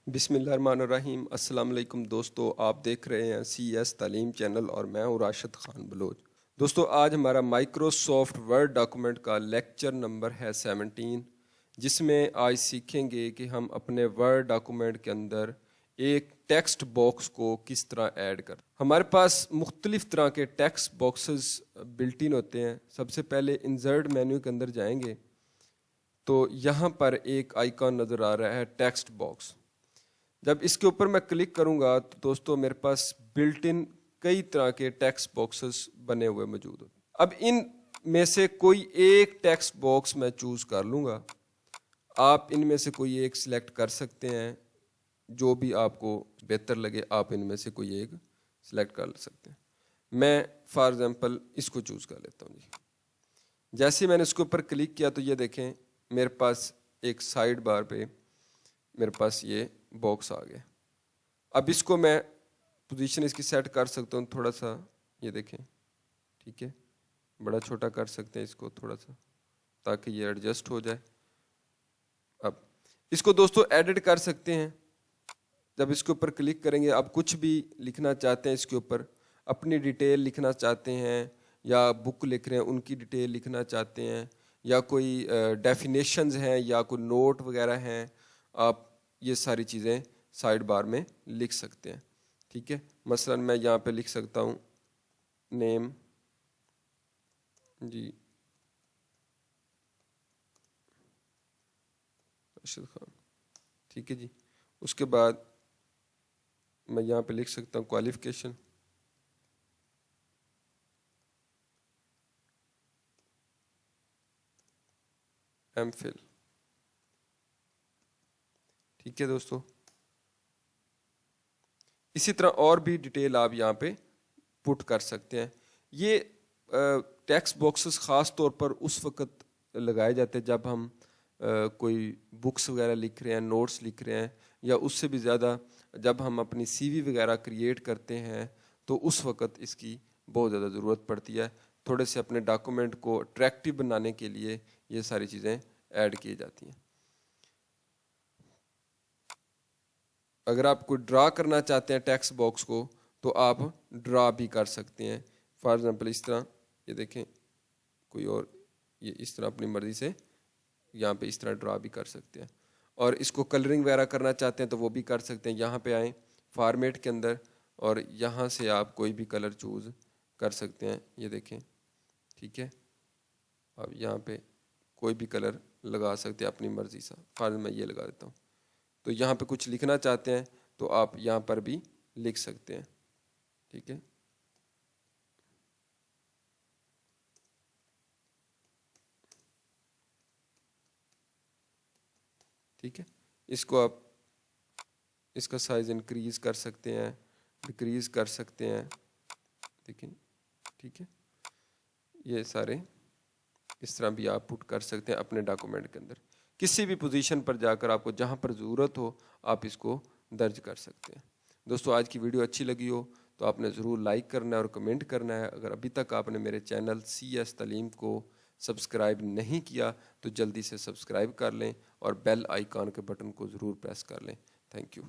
बिस्मिल्लाहिर्रहमानिर्रहीम। अस्सलाम वालेकुम दोस्तों, आप देख रहे हैं CS तालीम चैनल और मैं हूँ राशिद खान बलोच। दोस्तों, आज हमारा माइक्रोसॉफ्ट वर्ड डॉक्यूमेंट का लेक्चर नंबर है 17, जिसमें आज सीखेंगे कि हम अपने वर्ड डॉक्यूमेंट के अंदर एक टेक्स्ट बॉक्स को किस तरह ऐड कर। हमारे पास मुख्तलिफ तरह के टेक्स्ट बॉक्सेस बिल्ट इन होते हैं। सबसे पहले इंसर्ट मेन्यू के अंदर जाएंगे तो यहाँ पर एक आइकॉन नज़र आ रहा है टेक्स्ट बॉक्स। जब इसके ऊपर मैं क्लिक करूंगा तो दोस्तों मेरे पास बिल्ट इन कई तरह के टेक्स्ट बॉक्सेस बने हुए मौजूद होते हैं। अब इन में से कोई एक टेक्स्ट बॉक्स मैं चूज कर लूंगा। आप इनमें से कोई एक सिलेक्ट कर सकते हैं, जो भी आपको बेहतर लगे आप इनमें से कोई एक सिलेक्ट कर सकते हैं। मैं फॉर एग्जांपल इसको चूज कर लेता हूँ जी। जैसे मैंने इसके ऊपर क्लिक किया तो ये देखें मेरे पास एक साइड बार पे मेरे पास ये बॉक्स आ गया। अब इसको मैं पोजीशन इसकी सेट कर सकता हूँ थोड़ा सा, ये देखें, ठीक है, बड़ा छोटा कर सकते हैं इसको थोड़ा सा ताकि ये एडजस्ट हो जाए। अब इसको दोस्तों एडिट कर सकते हैं। जब इसके ऊपर क्लिक करेंगे, आप कुछ भी लिखना चाहते हैं इसके ऊपर, अपनी डिटेल लिखना चाहते हैं या बुक लिख रहे हैं उनकी डिटेल लिखना चाहते हैं या कोई डेफिनेशंस हैं या कोई नोट वगैरह हैं, आप ये सारी चीज़ें साइड बार में लिख सकते हैं। ठीक है, मसलन मैं यहाँ पे लिख सकता हूँ नेम जी राशिद खान, ठीक है जी। उसके बाद मैं यहाँ पे लिख सकता हूँ क्वालिफिकेशन, MPhil, ठीक है दोस्तों। इसी तरह और भी डिटेल आप यहाँ पे पुट कर सकते हैं। ये टेक्स्ट बॉक्सेस ख़ास तौर पर उस वक्त लगाए जाते हैं जब हम कोई बुक्स वगैरह लिख रहे हैं, नोट्स लिख रहे हैं, या उससे भी ज़्यादा जब हम अपनी CV वगैरह क्रिएट करते हैं तो उस वक्त इसकी बहुत ज़्यादा ज़रूरत पड़ती है। थोड़े से अपने डॉक्यूमेंट को अट्रैक्टिव बनाने के लिए ये सारी चीज़ें ऐड की जाती हैं। अगर आप कोई ड्रा करना चाहते हैं टेक्स्ट बॉक्स को तो आप ड्रा भी कर सकते हैं। फॉर एग्जांपल इस तरह, ये देखें, कोई और ये इस तरह अपनी मर्ज़ी से यहाँ पे इस तरह ड्रा भी कर सकते हैं। और इसको कलरिंग वगैरह करना चाहते हैं तो वो भी कर सकते हैं। यहाँ पे आएँ फॉर्मेट के अंदर और यहाँ से आप कोई भी कलर चूज़ कर सकते हैं, ये देखें, ठीक है। अब यहाँ पे कोई भी कलर लगा सकते हैं अपनी मर्ज़ी से। फॉर मैं ये लगा देता हूँ। तो यहाँ पे कुछ लिखना चाहते हैं तो आप यहाँ पर भी लिख सकते हैं, ठीक है। ठीक है, इसको आप इसका साइज़ इंक्रीज कर सकते हैं, डिक्रीज कर सकते हैं, देखें, ठीक है। ये सारे इस तरह भी आप पुट कर सकते हैं अपने डॉक्यूमेंट के अंदर। किसी भी पोजीशन पर जाकर आपको जहाँ पर ज़रूरत हो आप इसको दर्ज कर सकते हैं। दोस्तों, आज की वीडियो अच्छी लगी हो तो आपने ज़रूर लाइक करना है और कमेंट करना है। अगर अभी तक आपने मेरे चैनल CS तालीम को सब्सक्राइब नहीं किया तो जल्दी से सब्सक्राइब कर लें और बेल आइकॉन के बटन को ज़रूर प्रेस कर लें। Thank you.